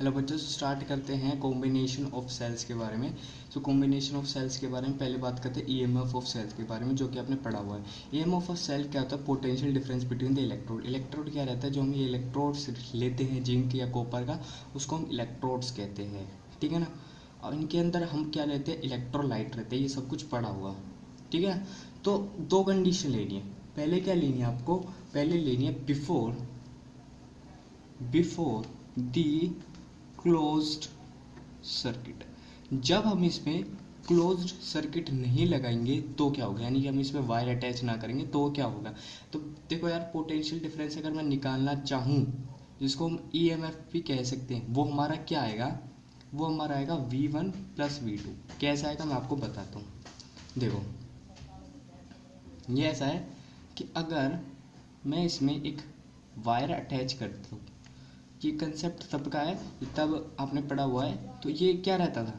Hello बच्चों, start करते हैं कॉम्बिनेशन ऑफ सेल्स के बारे में। सो कॉम्बिनेशन ऑफ सेल्स के बारे में पहले बात करते हैं ईएमएफ ऑफ सेल्स के बारे में, जो कि आपने पढ़ा हुआ है। ईएमएफ ऑफ सेल क्या होता है? Potential difference between the electrode. Electrode क्या रहता है? जो हम ये इलेक्ट्रोड्स लेते हैं जिंक या कॉपर का, उसको हम इलेक्ट्रोड्स कहते हैं, ठीक है ना। और इनके अंदर हम क्या लेते हैं? इलेक्ट्रोलाइट रहते हैं। ये सब कुछ पढ़ा हुआ, ठीक है। तो दो कंडीशन लेनी है। पहले क्या लेनी है आपको? पहले लेनी है बिफोर दी क्लोज्ड सर्किट। जब हम इसमें क्लोज्ड सर्किट नहीं लगाएंगे तो क्या होगा, यानी कि हम इसमें वायर अटैच ना करेंगे तो क्या होगा। तो देखो यार, पोटेंशियल डिफरेंस अगर मैं निकालना चाहूँ, जिसको हम ईएमएफ भी कह सकते हैं, वो हमारा क्या आएगा? वो हमारा आएगा V1 प्लस V2। कैसा आएगा मैं आपको बताता हूँ। देखो, ये ऐसा है कि अगर मैं इसमें एक वायर अटैच करता हूँ, ये कंसेप्ट तब का है तब आपने पढ़ा हुआ है। तो ये क्या रहता था?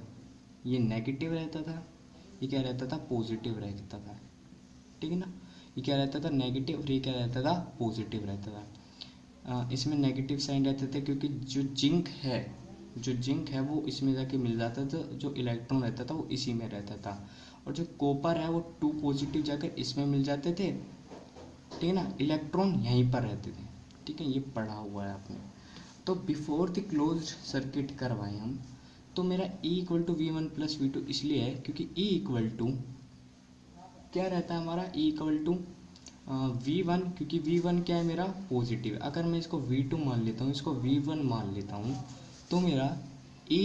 ये नेगेटिव रहता था, ये क्या रहता था? पॉजिटिव रहता था, ठीक है ना। ये क्या रहता था? नेगेटिव, और ये क्या रहता था? पॉजिटिव रहता था। इसमें नेगेटिव साइन रहते थे क्योंकि जो जिंक है वो इसमें जाके मिल जाता था, जो इलेक्ट्रॉन रहता था वो इसी में रहता था, और जो कॉपर है वो 2 पॉजिटिव जाकर इसमें मिल जाते थे, ठीक है ना। इलेक्ट्रॉन यहीं पर रहते थे, ठीक है। ये पढ़ा हुआ है आपने। तो बिफोर द क्लोज्ड सर्किट करवाएं हम, तो मेरा E equal to V1 plus V2 इसलिए है क्योंकि E इक्वल टू क्या रहता है हमारा? E इक्वल टू V1, क्योंकि V1 क्या है मेरा? पॉजिटिव। अगर मैं इसको V2 मान लेता हूँ, इसको V1 मान लेता हूँ, तो मेरा E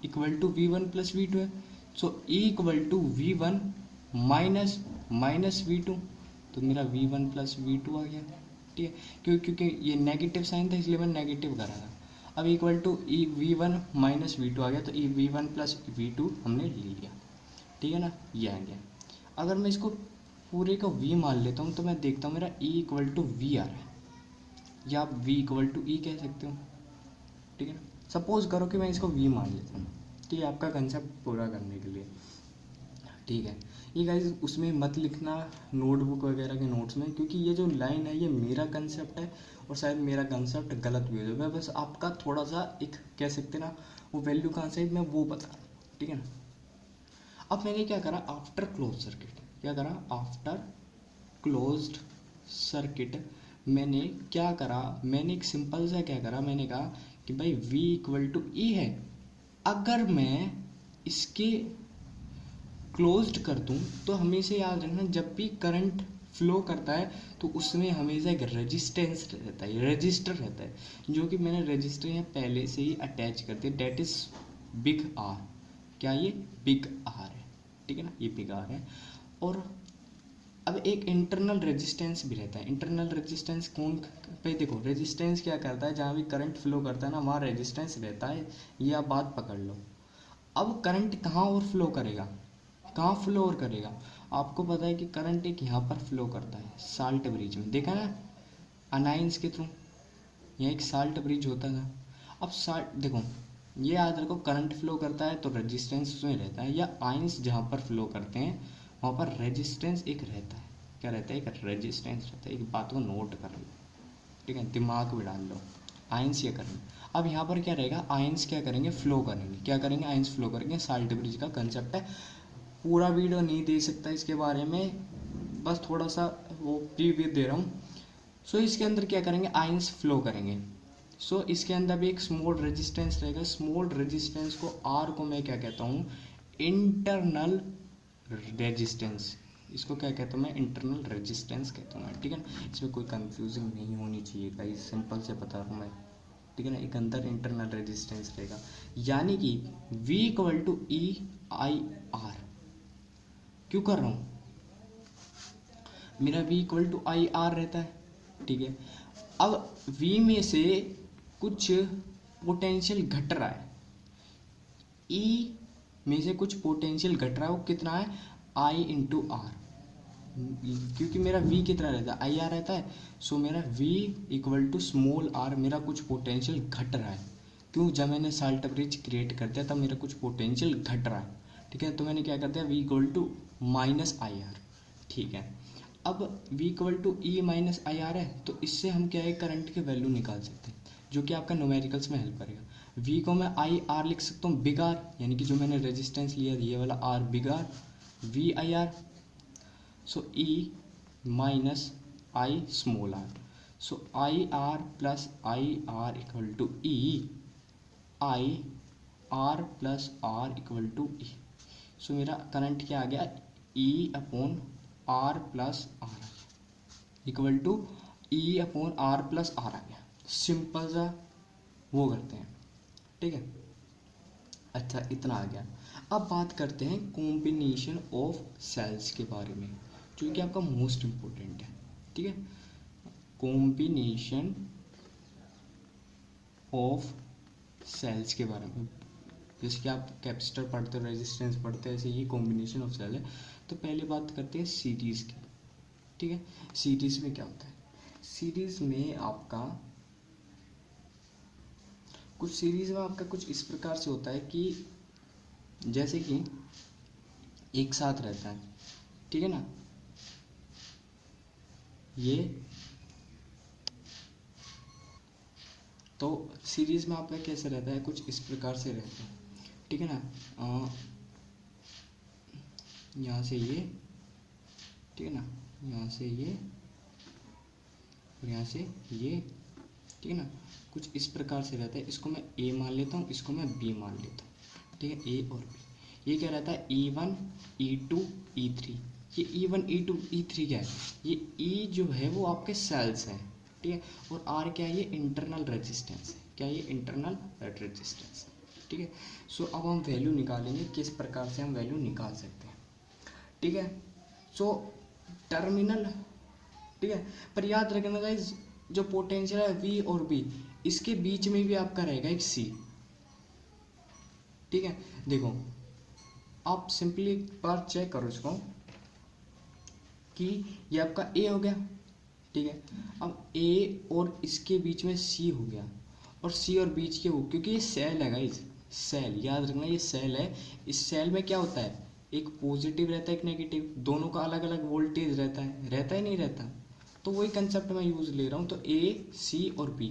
equal to V1 plus V2 है। So E equal to V1 minus V2, तो मेरा V1 प्लस V2 आ गया, ठीक है। क्योंकि ये नेगेटिव साइन था इसलिए मैं नेगेटिव करा था। अब equal to E V1 minus V2 आ गया, तो V1 प्लस V2 हमने ले लिया, ठीक है ना। ये आ गया। अगर मैं इसको पूरे को V मान लेता हूँ तो मैं देखता हूँ मेरा E इक्वल टू V आ रहा है, या आप V इक्वल टू E कह सकते हो, ठीक है ना। सपोज करो कि मैं इसको V मान लेता हूँ, ठीक है, आपका कंसेप्ट पूरा करने के लिए, ठीक है। ये गाइस उसमें मत लिखना नोटबुक वगैरह के नोट्स में, क्योंकि ये जो लाइन है ये मेरा कंसेप्ट है और शायद मेरा कंसेप्ट गलत भी हो जाए। मैं बस आपका थोड़ा सा एक कह सकते ना, वो वैल्यू कहाँ से मैं वो बता रहा हूँ, ठीक है ना। अब मैंने क्या करा? आफ्टर क्लोज सर्किट क्या करा? आफ्टर क्लोज्ड सर्किट मैंने क्या करा? मैंने एक सिंपल सा क्या करा? मैंने कहा कि भाई V इक्वल टू E है। अगर मैं इसके क्लोज्ड कर दूं तो हमेशा याद रखना, जब भी करंट फ्लो करता है तो उसमें हमेशा एक रेजिस्टेंस रहता है, रजिस्टर रहता है, जो कि मैंने रजिस्टर यहाँ पहले से ही अटैच कर दिया, डेट इज बिग आर। क्या ये? बिग आर है, ठीक है ना, ये बिग आर है। और अब एक इंटरनल रेजिस्टेंस भी रहता है। इंटरनल रेजिस्टेंस कौन पे? देखो, रेजिस्टेंस क्या करता है? जहाँ भी करंट फ्लो करता है ना, वहाँ रेजिस्टेंस रहता है, ये आप बात पकड़ लो। अब करंट कहाँ और फ्लो करेगा? कहाँ फ्लो और करेगा? आपको पता है कि करंट एक यहाँ पर फ्लो करता है, साल्ट ब्रिज में, देखा ना, अनाइंस के थ्रू। यहाँ एक साल्ट ब्रिज होता था। अब साल्ट देखो, ये याद रखो, करंट फ्लो करता है तो रेजिस्टेंस उसमें रहता है, या आइंस जहाँ पर फ्लो करते हैं वहाँ पर रेजिस्टेंस एक रहता है। क्या रहता है? एक रेजिस्टेंस रहता है। एक बात को नोट कर लो, ठीक है, दिमाग में डाल लो। आइंस ये करेंगे। अब यहाँ पर क्या रहेगा? आइंस क्या करेंगे? फ्लो करेंगे। क्या करेंगे? आइंस फ्लो करेंगे। साल्ट ब्रिज का कंसेप्ट है। पूरा वीडियो नहीं दे सकता इसके बारे में, बस थोड़ा सा वो प्रीव्यू दे रहा हूँ। सो इसके अंदर क्या करेंगे? आइंस फ्लो करेंगे। सो इसके अंदर भी एक स्मॉल रेजिस्टेंस रहेगा। स्मॉल रेजिस्टेंस को आर को मैं क्या कहता हूँ? Internal resistance. इसको क्या कहता हूँ मैं? इंटरनल रेजिस्टेंस कहता हूँ मैं, ठीक है ना। इसमें कोई कंफ्यूजिंग नहीं होनी चाहिए गाइस, सिंपल से बता रहा हूँ मैं, ठीक है ना। एक अंदर इंटरनल रेजिस्टेंस रहेगा, यानी कि V equal to E I R. क्यों कर रहा हूँ? मेरा V equal to I R रहता है, ठीक है। अब V में से कुछ पोटेंशियल घट रहा है, E में से कुछ पोटेंशियल घट रहा है, वो कितना है? I into R. क्योंकि मेरा V कितना रहता है? आई आर रहता है। सो मेरा V equal to small R, मेरा कुछ पोटेंशियल घट रहा है। क्यों? जब मैंने साल्ट ब्रिज क्रिएट कर दिया तब मेरा कुछ पोटेंशियल घट रहा है, ठीक है। तो मैंने क्या कर दिया? V equal to minus I R, ठीक है। अब V equal to E minus I R है, तो इससे हम क्या है? करंट की वैल्यू निकाल सकते हैं, जो कि आपका न्यूमेरिकल्स में हेल्प करेगा। वी को मैं आई आर लिख सकता हूँ, बिग आर, यानी कि जो मैंने रेजिस्टेंस लिया ये वाला R big R, V I R. So E minus I small R. So I R plus I R equal to E, I R plus R equal to E. So मेरा current क्या आ गया, E upon R plus R equal to E upon R plus R आ गया। Simple सा वो करते हैं, ठीक है। अच्छा इतना आ गया। अब बात करते हैं कॉम्बिनेशन ऑफ सेल्स के बारे में, जो कि आपका मोस्ट इम्पोर्टेंट है, ठीक है। कॉम्बिनेशन ऑफ सेल्स के बारे में, जैसे कि आप कैपेसिटर पढ़ते हो, रेजिस्टेंस पढ़ते हैं, ऐसे ये कॉम्बिनेशन ऑफ सेल है। तो पहले बात करते हैं सीरीज की, ठीक है। सीरीज में क्या होता है, सीरीज में आपका कुछ इस प्रकार से होता है कि जैसे कि एक साथ रहता है, ठीक है ना, ये तो सीरीज में आपका कैसे रहता है, कुछ इस प्रकार से रहता है, ठीक है ना। यहाँ से ये, ठीक है ना, यहाँ से ये और यहाँ से ये, ठीक है ना, कुछ इस प्रकार से रहता है। इसको मैं ए मान लेता हूँ, इसको मैं बी मान लेता हूँ, ठीक है, ए और बी। ये क्या रहता है, E1 E2 E3। ये E1 E2 E3 क्या है, ये E जो है वो आपके सेल्स हैं, ठीक है, और R क्या है, ये इंटरनल रेजिस्टेंस है। क्या ये इंटरनल रेजिस्टेंस है, ठीक है। सो अब हम वैल्यू निकालेंगे, किस प्रकार से हम वैल्यू निकाल सकते हैं, ठीक है। सो टर्मिनल, ठीक है, पर याद रखना गाइस, जो पोटेंशियल है V और B, इसके बीच में भी आपका रहेगा एक C, ठीक है। देखो आप सिंपली एक बार चेक करो इसको कि ये आपका A हो गया, ठीक है। अब A और इसके बीच में C हो गया, और C और बीच के वो, क्योंकि ये सेल है गाइस, सेल याद रखना, ये सेल है। इस सेल में क्या होता है, एक पॉजिटिव रहता है, एक नेगेटिव, दोनों का अलग अलग वोल्टेज रहता है, रहता ही नहीं रहता। तो वही कंसेप्ट मैं यूज़ ले रहा हूँ। तो A C और B,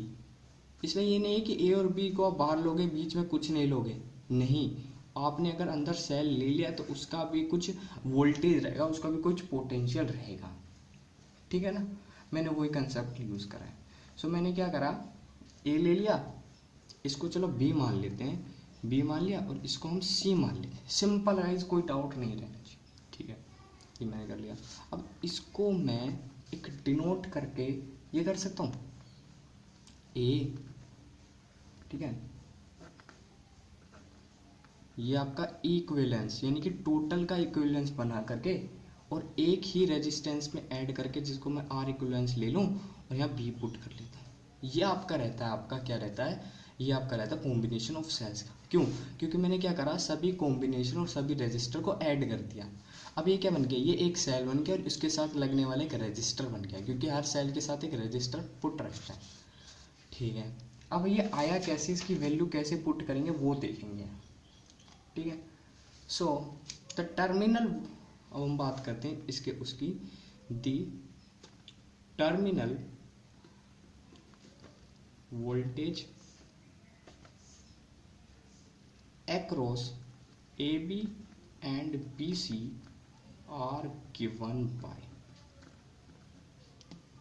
इसमें ये नहीं है कि A और B को आप बाहर लोगे, बीच में कुछ नहीं लोगे, नहीं। आपने अगर अंदर सेल ले लिया तो उसका भी कुछ वोल्टेज रहेगा, उसका भी कुछ पोटेंशियल रहेगा, ठीक है ना। मैंने वही कंसेप्ट यूज़ करा है। सो मैंने क्या करा, A ले लिया, इसको चलो B मान लेते हैं, B मान लिया, और इसको हम C मान लेते हैं। सिंपल है, कोई डाउट नहीं रहना चाहिए, ठीक है। ये मैंने कर लिया। अब इसको मैं एक डिनोट करके ये कर सकता हूँ, A, ठीक है, ये आपका इक्विवेलेंस, यानी कि टोटल का इक्विवेलेंस बना करके और एक ही रेजिस्टेंस में ऐड करके, जिसको मैं R इक्विवेलेंस ले लूँ और यहाँ B पुट कर लेता हूँ। ये आपका रहता है, आपका क्या रहता है, ये आपका रहता है कॉम्बिनेशन ऑफ सेल्स का। क्यों, क्योंकि मैंने क्या करा, सभी कॉम्बिनेशन और सभी रजिस्टर को ऐड कर दिया। अब ये क्या बन गया, ये एक सेल बन गया और इसके साथ लगने वाला एक रजिस्टर बन गया, क्योंकि हर सेल के साथ एक रजिस्टर पुट रखता है, ठीक है। अब ये आया कैसे, इसकी वैल्यू कैसे पुट करेंगे वो देखेंगे, ठीक है। सो द टर्मिनल, अब हम बात करते हैं इसके उसकी, the terminal voltage across AB and BC are given by,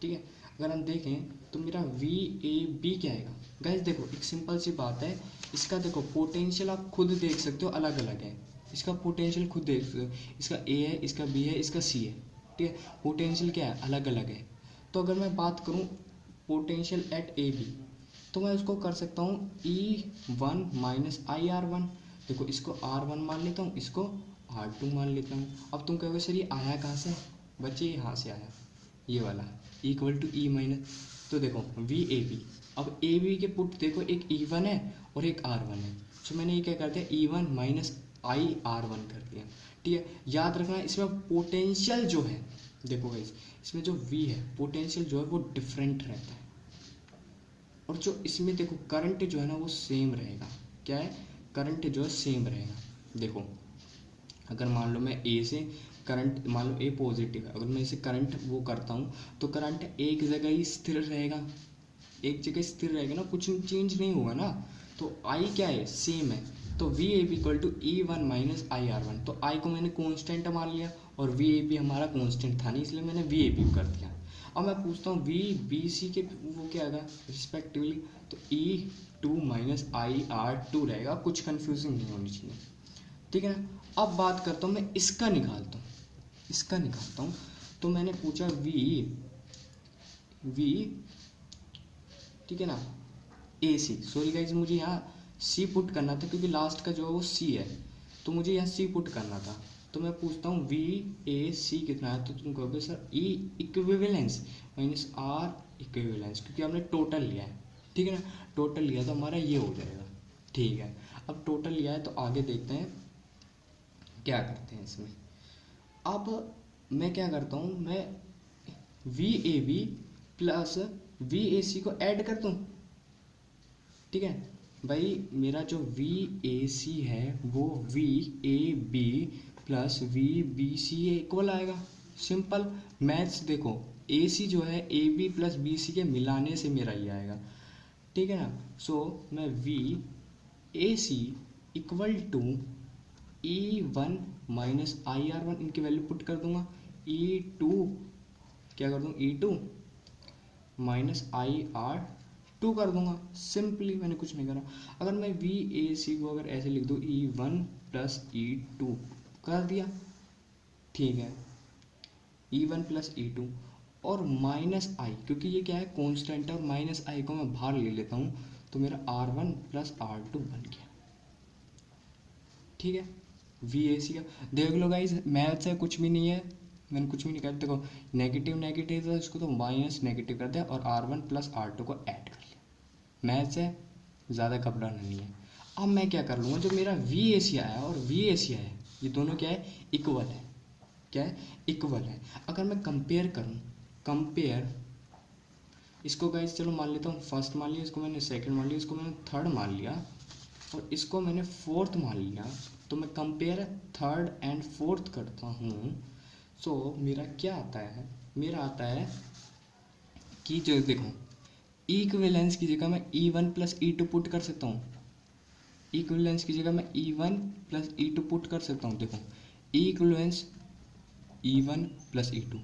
ठीक है। अगर हम देखें तो मेरा VAB क्या आएगा गाइस, देखो एक सिंपल सी बात है, इसका देखो पोटेंशियल आप खुद देख सकते हो, अलग अलग है। इसका पोटेंशियल खुद देख सकते हो, इसका A है, इसका B है, इसका C है, ठीक है। पोटेंशियल क्या है, अलग अलग है। तो अगर मैं बात करूं पोटेंशियल एट AB, तो मैं उसको कर सकता हूँ E1 माइनस IR1। देखो इसको R1 मान लेता हूँ, इसको R2 मान लेता हूँ। अब तुम कहोगे सर ये आया कहाँ से, बच्चे यहाँ से आया, ये वाला इक्वल टू E माइनस, तो देखो VAB। अब AB के पुट देखो, एक E1 है और एक R1 है। तो मैंने ये क्या कर दिया, E1 माइनस IR1 कर दिया, ठीक है। याद रखना इसमें पोटेंशियल जो है, देखो गाइस इसमें जो V है पोटेंशियल जो है वो डिफरेंट रहता है, और जो इसमें देखो करंट जो है ना वो सेम रहेगा। क्या है, करंट जो है सेम रहेगा। देखो अगर मान लो मैं A से करंट, मान लो A पॉजिटिव है, अगर मैं इसे करंट वो करता हूँ तो करंट एक जगह ही स्थिर रहेगा, एक जगह स्थिर रहेगा ना, कुछ चेंज नहीं होगा ना। तो आई क्या है, सेम है, तो V A B equal to E one minus I R one. तो आई को मैंने कॉन्स्टेंट मान लिया और वी ए बी हमारा कॉन्स्टेंट था नहीं, इसलिए मैंने वी ए बी कर दिया। अब मैं पूछता हूँ वी बी सी के वो क्या आएगा रिस्पेक्टिवली, तो E two minus I R two रहेगा, कुछ कन्फ्यूजिंग नहीं होनी चाहिए, ठीक है ना। अब बात करता हूँ मैं इसका निकालता हूँ, तो मैंने पूछा वी ठीक है ना, ए सी, सॉरी गाइज मुझे यहाँ सी पुट करना था क्योंकि लास्ट का जो है वो सी है, तो मुझे यहाँ सी पुट करना था। तो मैं पूछता हूँ वी ए सी कितना है, तो तुम कहोगे sir E equivalence minus R equivalence, क्योंकि हमने टोटल लिया है, ठीक है ना, टोटल लिया तो हमारा ये हो जाएगा, ठीक है। अब टोटल लिया है तो आगे देखते हैं क्या करते हैं इसमें। अब मैं क्या करता हूँ, मैं V A B plus V A C को ऐड कर दूँ, ठीक है भाई। मेरा जो वी ए सी है वो V A B plus V B C equal आएगा, सिंपल मैथ्स। देखो ए सी जो है A B plus B C के मिलाने से मेरा ये आएगा, ठीक है ना। सो मैं V A C equal to E one minus I R one, इनकी वैल्यू पुट कर दूंगा, ई टू क्या कर दूँ, E two minus I R two कर दूंगा, सिंपली, मैंने कुछ नहीं करा। अगर मैं वी ए सी को अगर ऐसे लिख दूँ E one plus E two कर दिया, ठीक है, E one plus E two और माइनस आई, क्योंकि ये क्या है कांस्टेंट है और माइनस आई को मैं बाहर ले लेता हूँ, तो मेरा R one plus R two बन गया, ठीक है। वी ए सी का देख लो गाइज, मैथ से कुछ भी नहीं है, मैंने कुछ भी नहीं कहा। देखो नेगेटिव नेगेटिव है, इसको तो माइनस नेगेटिव कर दिया और R one plus R two को ऐड कर लिया, मैथ से ज़्यादा घबराना नहीं है। अब मैं क्या कर लूँगा, जो मेरा वी ए सी आया और वी ए सी आया, ये दोनों क्या है, इक्वल है, क्या है, इक्वल है। अगर मैं कंपेयर करूँ, कंपेयर इसको गाइज, चलो मान लेता हूँ फर्स्ट मान लिया, इसको मैंने सेकंड मान लिया, इसको मैंने थर्ड मान लिया और इसको मैंने फोर्थ मान लिया, तो मैं कंपेयर थर्ड एंड फोर्थ करता हूँ। सो मेरा क्या आता है, मेरा आता है कि जो देखो इक्विवेलेंस की जगह मैं E one plus E two put कर सकता हूँ, इक्विवेलेंस की जगह मैं E one plus E two put कर सकता हूँ। देखो equivalence E one plus E two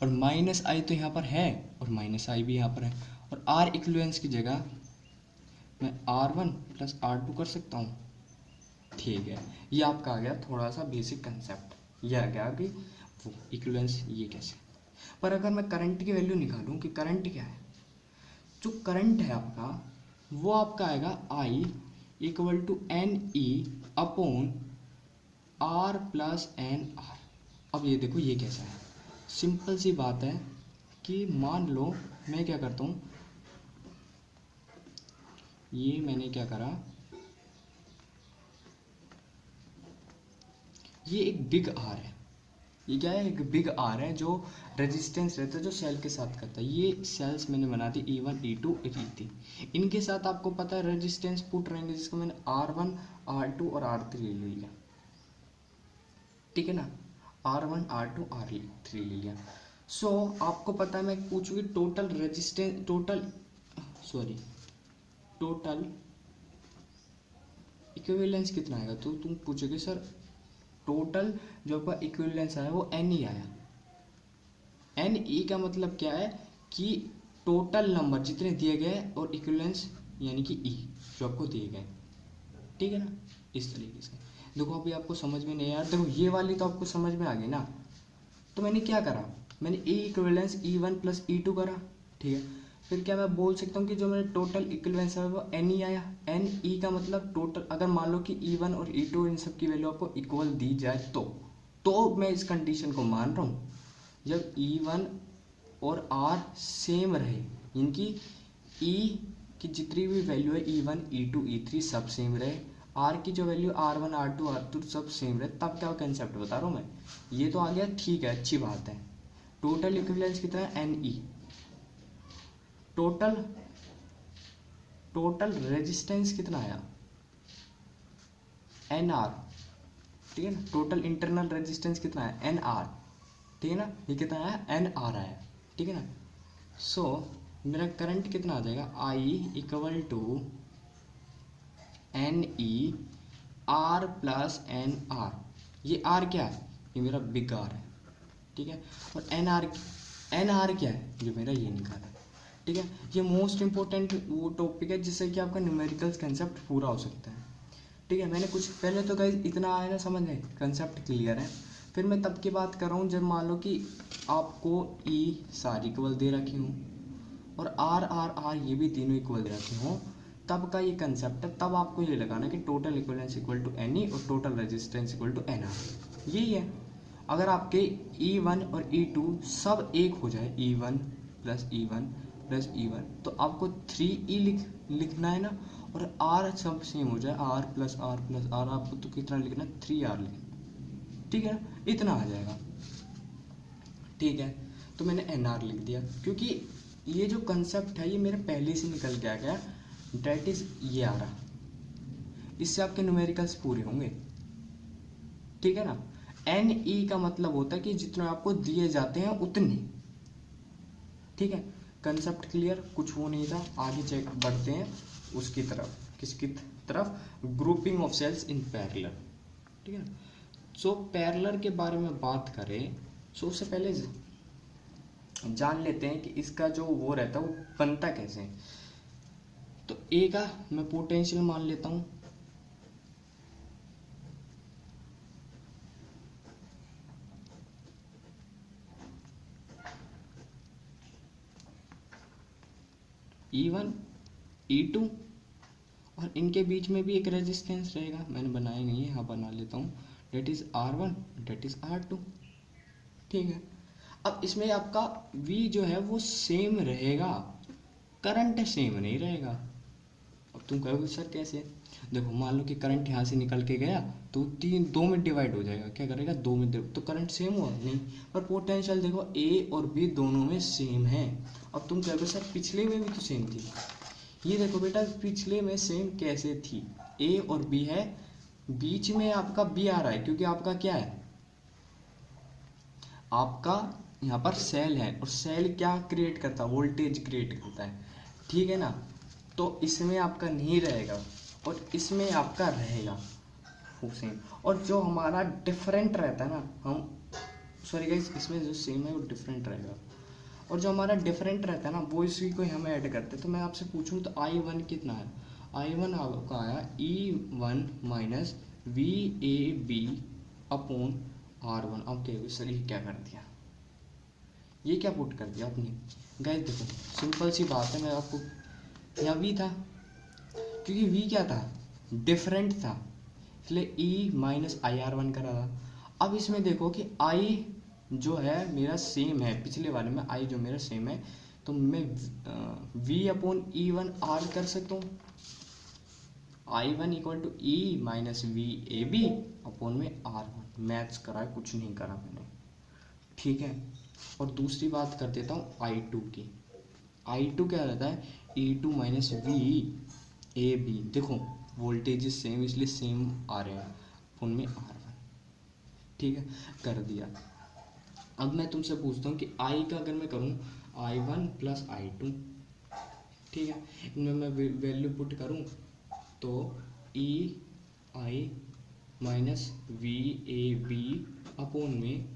और माइनस आई तो यहाँ पर है और माइनस आई भी यहाँ पर है, और आर इक्विवेलेंस की जगह मैं R one plus R two कर सकता हूँ, ठीक है। ये आपका आ गया थोड़ा सा बेसिक कंसेप्ट, ये आ गया कि वो इक्विवेलेंस ये कैसे। पर अगर मैं करंट की वैल्यू निकालूं कि करंट क्या है, जो करंट है आपका वो आपका आएगा I equal to N E upon R plus N R. अब ये देखो ये कैसा है, सिंपल सी बात है कि मान लो मैं क्या करता हूँ, ये मैंने क्या करा, ये एक बिग आर है, ये क्या है, एक बिग आर है जो रेजिस्टेंस रहता है जो सेल के साथ करता है। ये सेल्स मैंने बना दी E one E two E three, इनके साथ आपको पता है रेजिस्टेंस पुट रहेंगे, जिसको मैंने आर वन आर टू और आर थ्री ले लिया, ठीक है ना, R one R two R three ले लिया। सो आपको पता है, मैं पूछूंगी टोटल रेजिस्टेंस, टोटल इक्विवेलेंस कितना आएगा, तो तुम पूछोगे सर टोटल जो आपका इक्विवेलेंस आया वो एन ई आया। एन ई का मतलब क्या है कि टोटल नंबर जितने दिए गए और इक्विवेलेंस यानी कि ई जो आपको दिए गए, ठीक है ना, इस तरीके से। देखो अभी आपको समझ में नहीं आया, देखो ये वाली तो आपको समझ में आ गई ना। तो मैंने क्या करा, मैंने E equivalence E one plus E two करा, ठीक है। फिर क्या मैं बोल सकता हूँ कि जो मेरा टोटल इक्विवेलेंस है वो एन ई आया। एन ई का मतलब टोटल, अगर मान लो कि ई वन और ई टू इन सब की वैल्यू आपको इक्वल दी जाए तो मैं इस कंडीशन को मान रहा हूँ, जब ई वन और आर सेम रहे, इनकी ई की जितनी भी वैल्यू है E one E two E three सब सेम रहे, आर की जो value R one R two सब सेम रहे, तब क्या कंसेप्ट बता रहा हूँ मैं। ये तो आ गया, ठीक है, अच्छी बात है। टोटल इक्विवेलेंस कितना है, एन ई। टोटल रेजिस्टेंस कितना आया, एन आर, ठीक है ना। टोटल इंटरनल रेजिस्टेंस कितना है, एन आर, ठीक है ना। ये कितना आया, एन आर आया, ठीक है ना। सो मेरा करंट कितना आ जाएगा, I equal to N E R plus N R. ये आर क्या है? ये मेरा बिग आर है, ठीक है। और एन आर क्या है? जो मेरा ये निकाला है, ठीक है। ये मोस्ट इंपॉर्टेंट वो टॉपिक है जिससे कि आपका न्यूमेरिकल्स कंसेप्ट पूरा हो सकता है, ठीक है। मैंने कुछ पहले तो गाइस इतना आया ना समझ में, कंसेप्ट क्लियर है। फिर मैं तब की बात कर रहा हूँ जब मान लो कि आपको ई सारी इक्वल दे रखी हूँ और आर आर आर ये भी तीनों इक्वल दे रखे हों, तब का ये कंसेप्ट है। तब आपको ये लगाना कि total equivalence equal to N E और total resistance equal to N R. यही है। अगर आपके E1 और E2 सब एक हो जाए, E1 plus E1 plus E1, तो आपको 3E लिखना है ना। और R सब सेम हो जाए, R प्लस R आपको तो कितना लिखना है? 3R लिखना, ठीक है ना। इतना आ जाएगा, ठीक है। तो मैंने NR लिख दिया क्योंकि ये जो कंसेप्ट है ये मेरे पहले से निकल के आ गया, डेट इज ये आ रहा। इससे आपके न्यूमेरिकल्स पूरे होंगे, ठीक है ना। एन ई का मतलब होता है कि जितने आपको दिए जाते हैं उतने, ठीक है। कंसेप्ट क्लियर, कुछ वो नहीं था। आगे चेक बढ़ते हैं उसकी तरफ, किसकी तरफ? Grouping of cells in parallel, ठीक है। सो पैरेलल के बारे में बात करें, सो उससे पहले जान लेते हैं कि इसका जो वो रहता है वो बनता कैसे है। तो ए का मैं पोटेंशियल मान लेता हूँ, E1 E2 और इनके बीच में भी एक रेजिस्टेंस रहेगा, मैंने बनाया नहीं है, यहाँ बना लेता हूँ। Date is R1, date is R2, ठीक है। अब इसमें आपका V जो है वो सेम रहेगा, करंट सेम नहीं रहेगा। अब तुम कहोगे सर कैसे? देखो मान लो कि करंट यहाँ से निकल के गया तो दो में डिवाइड हो जाएगा, क्या करेगा? दो में तो करंट सेम हुआ नहीं। पर पोटेंशियल देखो ए और बी दोनों में सेम है। अब तुम कहोगे सर पिछले में भी तो सेम थी। ये देखो बेटा, पिछले में सेम कैसे थी? ए और बी है, बीच में आपका बी आ रहा है क्योंकि आपका क्या है? आपका यहाँ पर सेल है और सेल क्या क्रिएट करता है? वोल्टेज क्रिएट करता है, ठीक है ना। तो इसमें आपका नहीं रहेगा और इसमें आपका रहेगा वो सेम। और जो हमारा डिफरेंट रहता है ना, हम सॉरी गाइस, इसमें जो सेम है वो डिफरेंट रहेगा। और जो हमारा डिफरेंट रहता है ना वो इसी को हम ऐड करते हैं। तो मैं आपसे पूछूं तो I1 कितना है? I1 आपका आया E1 minus VAB upon R1। अब क्या सर ये क्या कर दिया? ये क्या पुट कर दिया आपने? गाइस देखो सिंपल सी बात है, मैं आपको यहाँ V था क्योंकि V क्या था? डिफरेंट था, इसलिए E माइनस IR1 करा था। अब इसमें देखो कि I जो है मेरा सेम है, पिछले वाले में I जो मेरा सेम है, तो मैं V अपॉन E1 R कर सकता हूँ। I1 equal to E minus VAB upon में R1। मैथ्स करा है, कुछ नहीं करा मैंने, ठीक है। और दूसरी बात कर देता हूँ I2 की। I2 क्या रहता है? E2 minus VAB। देखो वोल्टेज सेम इसलिए सेम आ रहे हैं, अपॉन में R1, ठीक है। कर दिया। अब मैं तुमसे पूछता हूँ कि I का अगर मैं करूँ I1 प्लस I2, ठीक है, इनमें मैं वैल्यू पुट करूँ तो EI माइनस VAB अपॉन में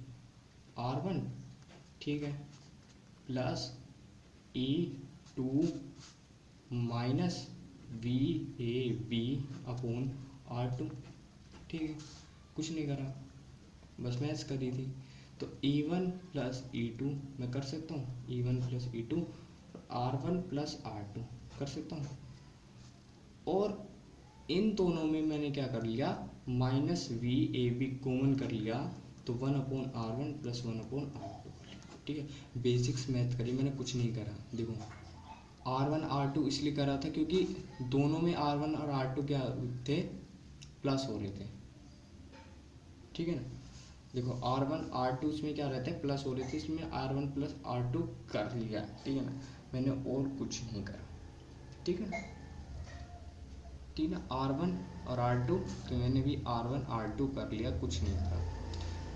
R1, ठीक है, plus E2 minus VAB upon R2, ठीक है। कुछ नहीं करा, बस मैथ्स करी थी। तो E1 प्लस E2 मैं कर सकता हूँ, E1 plus E2, R1 plus R2 कर सकता हूँ। और इन दोनों में मैंने क्या कर लिया? माइनस VAB कॉमन कर लिया, तो 1 upon R1 plus 1 upon R2, ठीक है। बेसिक्स मैथ करी मैंने, कुछ नहीं करा। देखो R1 R2 इसलिए करा था क्योंकि दोनों में R1 और R2 क्या थे? प्लस हो रहे थे, ठीक है ना। देखो R1 R2 इसमें क्या रहता है? प्लस हो रहे थे, इसमें R1 प्लस R2 कर लिया, ठीक है ना। मैंने और कुछ नहीं करा, ठीक है ना, ठीक है। R1 और R2 तो मैंने भी R1 R2 कर लिया, कुछ नहीं करा,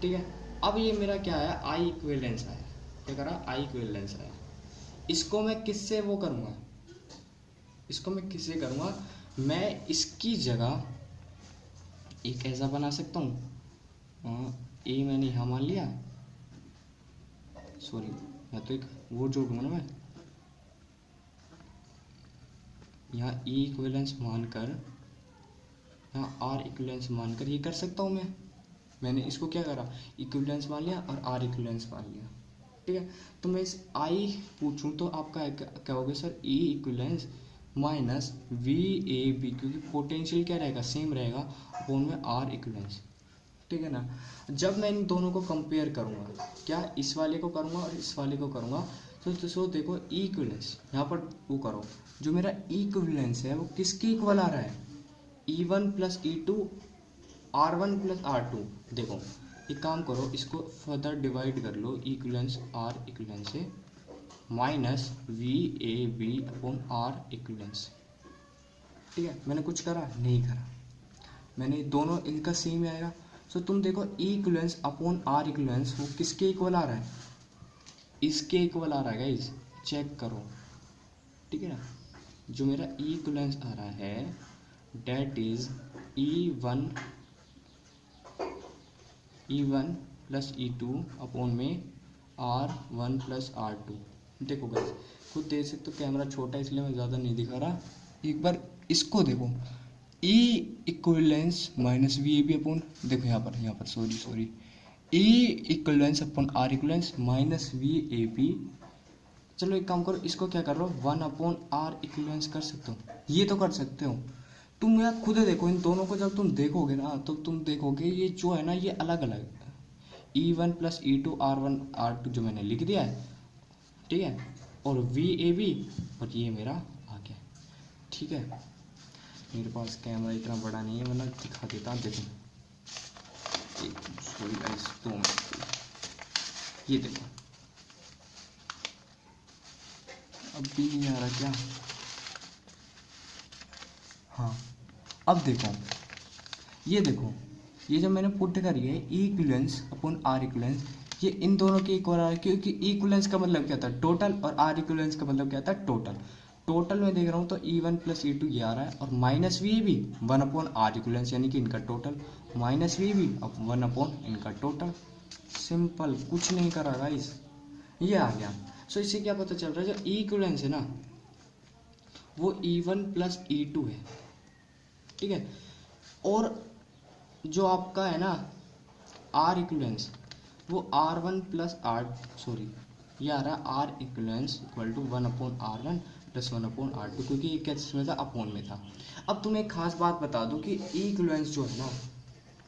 ठीक है। अब ये मेरा क्या आया? I इक्विवेलेंस आया। क्या करा? I इक्विवेलेंस आया। इसको मैं किससे वो करूँगा? इसको मैं किससे करूँगा? मैं इसकी जगह एक ऐसा बना सकता हूँ, ए मैंने यहाँ मान लिया, सॉरी, या तो एक वो जोड़ूंगा ना मैं, यहाँ ई इक्विवेलेंस मानकर, यहाँ आर इक्विवेलेंस मानकर ये कर सकता हूँ मैंने इसको क्या करा, इक्विवेलेंस मान लिया और आर इक्विवेलेंस मान लिया। ठीक है, तो मैं इस आई पूछूं तो आपका क्या होगा sir, E equivalence minus V A B, क्योंकि पोटेंशियल क्या रहेगा, सेम रहेगा, अपॉन में आर इक्विवेलेंस। ठीक है ना। जब मैं इन दोनों को कंपेयर करूंगा, क्या इस वाले को करूंगा और इस वाले को करूंगा, तो देखो ई इक्विवेलेंस यहाँ पर वो करो, जो मेरा ई इक्विवेलेंस है वो किसके इक्वल आ रहा है, E1 plus E2 R1 plus R2। देखो एक काम करो, इसको फर्दर डिवाइड कर लो, इक्विवेलेंस आर इक्विवेलेंस से minus V A B upon R equivalence. ठीक है, मैंने कुछ करा नहीं करा, मैंने दोनों इनका सेम आएगा। सो तुम देखो ई इक्विवेलेंस अपॉन आर इक्विवेलेंस वो किसके इक्वल आ रहा है, इसके इक्वल आ रहा है गाइस, चेक करो। ठीक है ना, जो मेरा ई इक्विवेलेंस आ रहा है date is E1 plus E2 upon में R1 प्लस R2। देखो गाइस खुद देख सकते हो, कैमरा छोटा है इसलिए मैं ज़्यादा नहीं दिखा रहा, एक बार इसको देखो, E equivalence minus V A B upon, देखो यहाँ पर sorry E equivalence upon R equivalence minus V A B. चलो एक काम करो, इसको क्या कर लो, 1 अपॉन आर इक्विवेलेंस कर सकते हो, ये तो कर सकते हो तुम यार खुद देखो, इन दोनों को जब तुम देखोगे ना तो तुम देखोगे ये जो है ना ये अलग अलग है, E1 plus E2 R1 R2 जो मैंने लिख दिया है। ठीक है, और वी ए बी और ये मेरा आ गया। ठीक है, मेरे पास कैमरा इतना बड़ा नहीं है वरना दिखा देता, देखो एक सॉरी गाइस 2 मिनट, ये देखो अब भी नहीं आ रहा क्या, हाँ अब देखो, ये देखो ये जो मैंने पुट करी है ई इक्विवेलेंस अपॉन आर इक्विवेलेंस, ये इन दोनों के इक्वल आ रहा है, क्योंकि ई इक्विवेलेंस का मतलब क्या था, टोटल, और आर इक्विवेलेंस का मतलब क्या था, टोटल। टोटल में देख रहा हूँ तो E1 प्लस E2 ये आ रहा है, और माइनस वी भी 1 अपॉन आर इक्विवेलेंस, यानी कि इनका टोटल, माइनस वी भी 1 अपॉन इनका टोटल। सिंपल, कुछ नहीं करा गाइस, ये आ गया। सो इससे क्या पता चल रहा है, जो ई इक्विवेलेंस है ना वो E1 प्लस E2 है। ठीक है, और जो आपका है ना आर इक्विवेलेंस वो R1 प्लस आर, सॉरी ये आ रहा है R equivalence equal to 1 upon R1 plus 1 upon R2, क्योंकि ये किस में था, अपॉन में था। अब तुम्हें एक खास बात बता दूं कि ई इक्विवेलेंस जो है ना,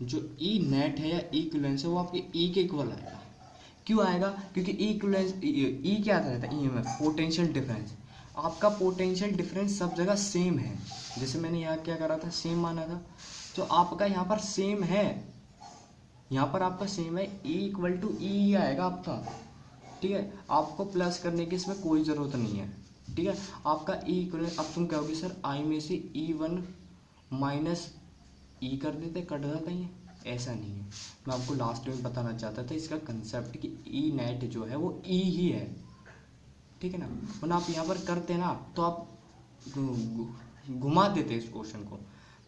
जो ई नेट है या ई इक्विवेलेंस है वो आपके ई के इक्वल आएगा। क्यों आएगा, क्योंकि ई इक्विवेलेंस, ई क्या आता रहता है, EMF पोटेंशियल डिफरेंस, आपका पोटेंशियल डिफरेंस सब जगह सेम है। जैसे मैंने यहाँ क्या करा था, सेम माना था, तो आपका यहाँ पर सेम है, यहाँ पर आपका सेम है, E इक्वल टू ई आएगा आपका। ठीक है, आपको प्लस करने की इसमें कोई ज़रूरत नहीं है। ठीक है, आपका E इक्वल, अब तुम कहोगे सर आई में से E1 माइनस ई कर देते, कट जाता ही है, ऐसा नहीं है। मैं आपको लास्ट में बताना चाहता था इसका कंसेप्ट कि ई नेट जो है वो ई ही है। ठीक है ना, वरना आप यहाँ पर करते ना तो आप घुमा देते इस क्वेश्चन को।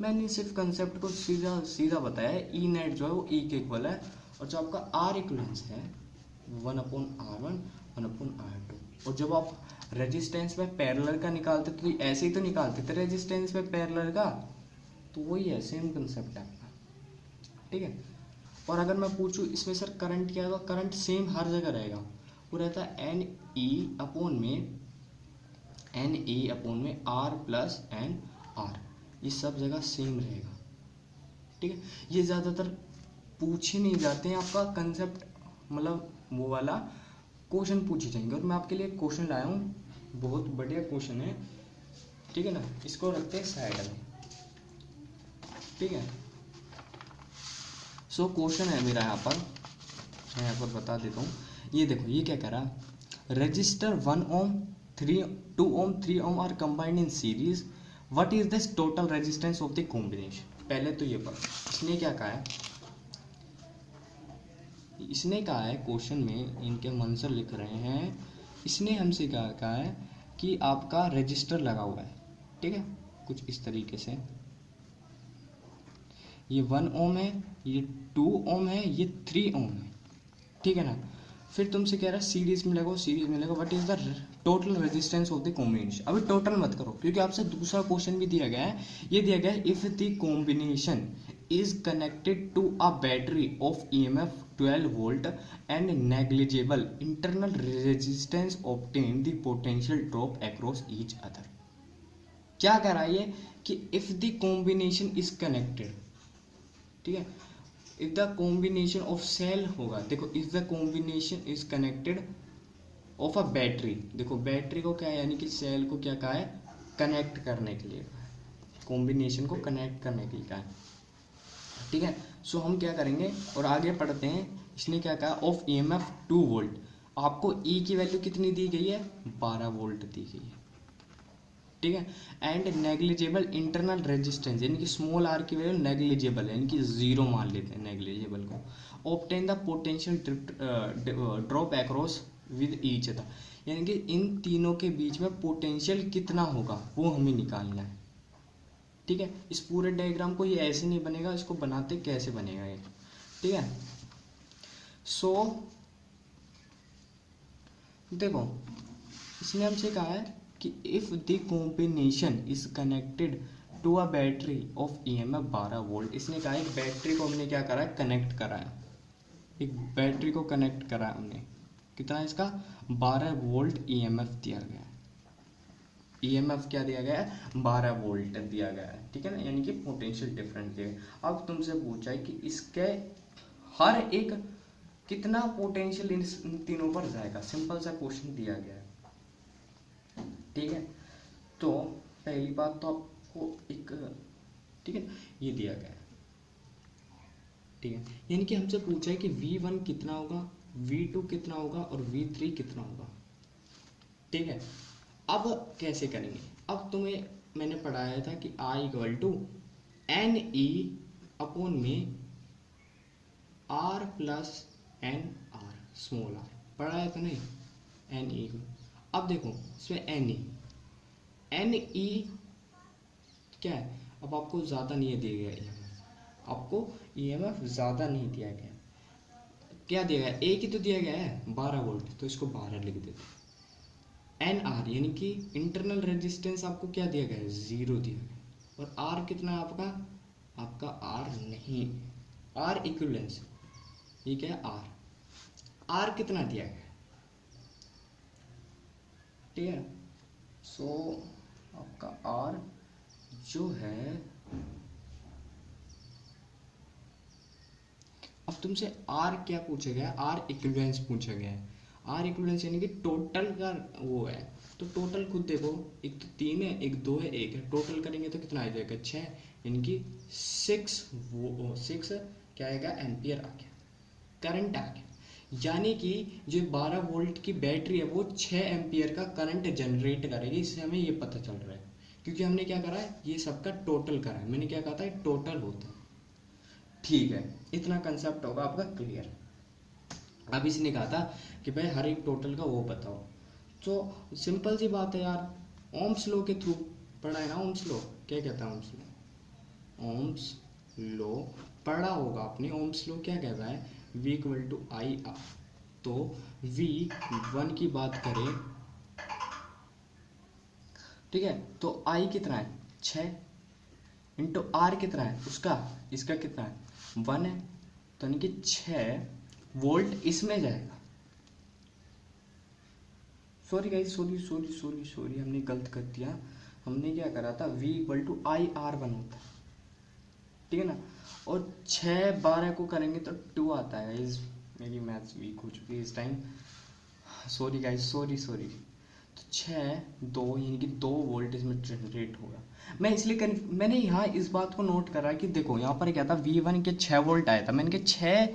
मैंने सिर्फ कंसेप्ट को सीधा सीधा बताया है, ई नेट जो है वो ई के इक्वल है, और जो आपका आर इक्वलेंस है 1 अपॉन R1 1 अपॉन R2। और जब आप रेजिस्टेंस में पैरेलल का निकालते तो ऐसे ही तो निकालते थे रेजिस्टेंस में पैरेलल का, तो वही है, सेम कंसेप्ट है आपका। ठीक है, और अगर मैं पूछूं इसमें सर करंट क्या होगा, करंट सेम हर जगह रहेगा, वो रहता है एन ई अपॉन में आर प्लस एन आर, ये सब जगह सेम रहेगा। ठीक है, ये ज़्यादातर पूछे नहीं जाते हैं, आपका कंसेप्ट मतलब वो वाला क्वेश्चन पूछे जाएंगे। और मैं आपके लिए क्वेश्चन लाया हूँ, बहुत बढ़िया क्वेश्चन है। ठीक है ना, इसको रखते हैं साइड में। ठीक है, सो क्वेश्चन है मेरा यहाँ पर, मैं यहाँ पर बता देता हूँ। ये देखो, ये क्या कह रहा, resistor 1 ohm 2 ohm 3 ohm are combined in series, what is this total resistance of the combination. पहले तो ये पर इसने क्या कहा है, इसने कहा है क्वेश्चन में, इनके मंसर लिख रहे हैं, इसने हमसे कहा है कि आपका रजिस्टर लगा हुआ है। ठीक है, कुछ इस तरीके से, ये 1 ओम है, ये 2 ओम है, ये 3 ओम है, ठीक है ना। फिर तुमसे कह रहा है सीरीज में लगाओ, सीरीज में लगाओ, what is the total resistance of the combination. अभी टोटल मत करो क्योंकि आपसे दूसरा क्वेश्चन भी दिया गया है, ये दिया गया है if the combination is connected to a battery of EMF 12 volt and negligible internal resistance obtain the potential drop across each other. क्या कह रहा है ये कि if the combination is connected, ठीक है, if the combination of cell होगा, देखो if the combination is connected of a battery, देखो बैटरी को क्या है, यानी कि सेल को क्या कहा है, कनेक्ट करने के लिए, कॉम्बिनेशन को कनेक्ट करने के लिए कहा है, ठीक है। सो हम क्या करेंगे और आगे पढ़ते हैं, इसने क्या कहा, ऑफ ईएमएफ 2 वोल्ट, आपको ई की वैल्यू कितनी दी गई है, 12 वोल्ट दी गई है, ठीक है। एंड नेग्लिजिबल इंटरनल रेजिस्टेंस, यानी कि स्मॉल आर की वैल्यू नेग्लिजिबल है, यानी कि 0 मान लेते हैं नेग्लिजिबल को। Obtain the potential drop across with each other, यानी कि इन तीनों के बीच में पोटेंशियल कितना होगा वो हमें निकालना है, ठीक है। इस पूरे डायग्राम को ये ऐसे नहीं बनेगा, इसको बनाते कैसे बनेगा ये, ठीक है। सो देखो इसने हमसे कहा है कि if the combination is connected to a battery of EMF 12 volt, इसने कहा एक बैटरी को हमने क्या करा है, कनेक्ट करा है, एक बैटरी को कनेक्ट करा है हमने, कितना है इसका, 12 वोल्ट ईएमएफ दिया गया है, ईएमएफ क्या दिया गया है, 12 वोल्ट दिया गया है, ठीक है ना, यानी कि पोटेंशियल डिफरेंस दिया गया। अब तुमसे पूछा है कि इसके हर एक कितना पोटेंशियल इन तीनों पर जाएगा, सिंपल सा क्वेश्चन दिया गया है, ठीक है। तो पहली बात तो आपको एक, ठीक है, ये दिया गया है, ठीक है, यानी कि हमसे पूछा है कि V1 कितना होगा, V2 कितना होगा और V3 कितना होगा, ठीक है। अब कैसे करेंगे, अब तुम्हें मैंने पढ़ाया था कि I equal to N E upon में R plus N R, small R, पढ़ाया था नहीं, एन ई। अब देखो इसमें एन ई क्या है, अब आपको ज़्यादा नहीं दिया गया ईएमएफ, आपको ईएमएफ ज़्यादा नहीं दिया गया, क्या दिया गया, एक ही तो दिया गया है 12 वोल्ट, तो इसको 12 लिख देते। एन आर यानी कि इंटरनल रेजिस्टेंस आपको क्या दिया गया है, 0 दिया गया, और आर कितना है आपका, आपका आर नहीं, आर इक्विवेलेंस, ये क्या है, आर कितना दिया गया, ठीक है। सो आपका आर जो है, अब तुमसे आर क्या पूछा गया है, आर इक्विवेलेंस पूछा गया है, आर इक्विवेलेंस यानी कि टोटल का वो है, तो टोटल खुद देखो, एक तो 3 है, एक 2 है, एक है, टोटल करेंगे तो कितना आ जाएगा, 6, यानी कि 6 क्या आएगा, एम्पियर आ गया, करंट आ गया, यानी कि जो 12 वोल्ट की बैटरी है वो 6 एम्पियर का करंट जनरेट करेगी, इससे हमें ये पता चल रहा है, क्योंकि हमने क्या करा है, ये सबका टोटल करा है, मैंने क्या कहा था, टोटल होता है, ठीक है। इतना कंसेप्ट होगा आपका क्लियर। अब इसने कहा था कि भाई हर एक टोटल का वो बताओ, तो सिंपल सी बात है यार, ओम्स लॉ के थ्रू पढ़ा है ना, ओम्स लॉ क्या कहता है, ओम्स लॉ, ओम्स लॉ पढ़ा होगा आपने, ओम्स लॉ क्या कहता है, V equal to I R, तो V1 की बात करें, ठीक है, तो I कितना है, 6 इंटू आर कितना है उसका, इसका कितना है, 1 है, तो यानी कि 6 वोल्ट इसमें जाएगा, सॉरी गाइस, सॉरी हमने गलत कर दिया, हमने क्या करा था, V equal to I R बना था, ठीक है ना, और 6 12 को करेंगे तो 2 आता है गाइस, मेरी मैथ्स वीक हो चुकी है इस टाइम, सॉरी गाइस, सॉरी, तो 6 2 यानी कि 2 वोल्ट इसमें जनरेट होगा। मैं इसलिए मैंने यहाँ इस बात को नोट करा कि देखो यहाँ पर क्या था, V1 के 6 वोल्ट आया था, मैंने कहा 6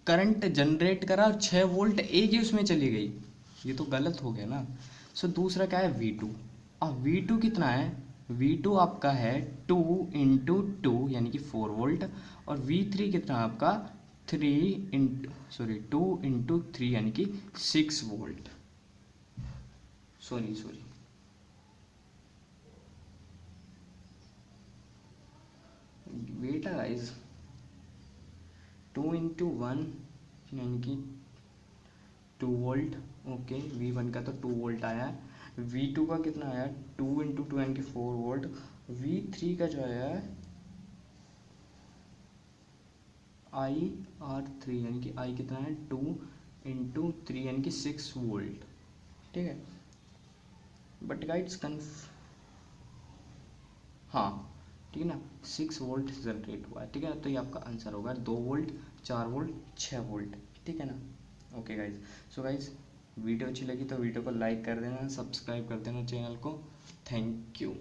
करंट जनरेट करा और 6 वोल्ट एक ही उसमें चली गई, ये तो गलत हो गया ना। सो दूसरा क्या है, V2, अब V2 कितना है, V2 आपका है 2 इंटू 2 यानी कि 4 वोल्ट, और V3 कितना है आपका 2 इंटू 3 यानी कि 6 वोल्ट, सॉरी वेट है गाइस, 2 इंटू वन यानी कि 2 वोल्ट। ओके, V1 का तो 2 वोल्ट आया है। V2 का कितना आया, 2 इंटू 24 वोल्ट। V3 का जो आया है IR3 यानी कि I कितना है, 2 इंटू 3 यानी कि 6 वोल्ट। ठीक है, बट गाइड्स हाँ ठीक है ना, 6 वोल्ट जनरेट हुआ है। ठीक है, तो ये आपका आंसर होगा 2 वोल्ट, 4 वोल्ट, 6 वोल्ट। ठीक है ना। Okay guys, so guys video अच्छी लगी तो वीडियो को लाइक कर देना, सब्सक्राइब कर देना चैनल को। Thank you.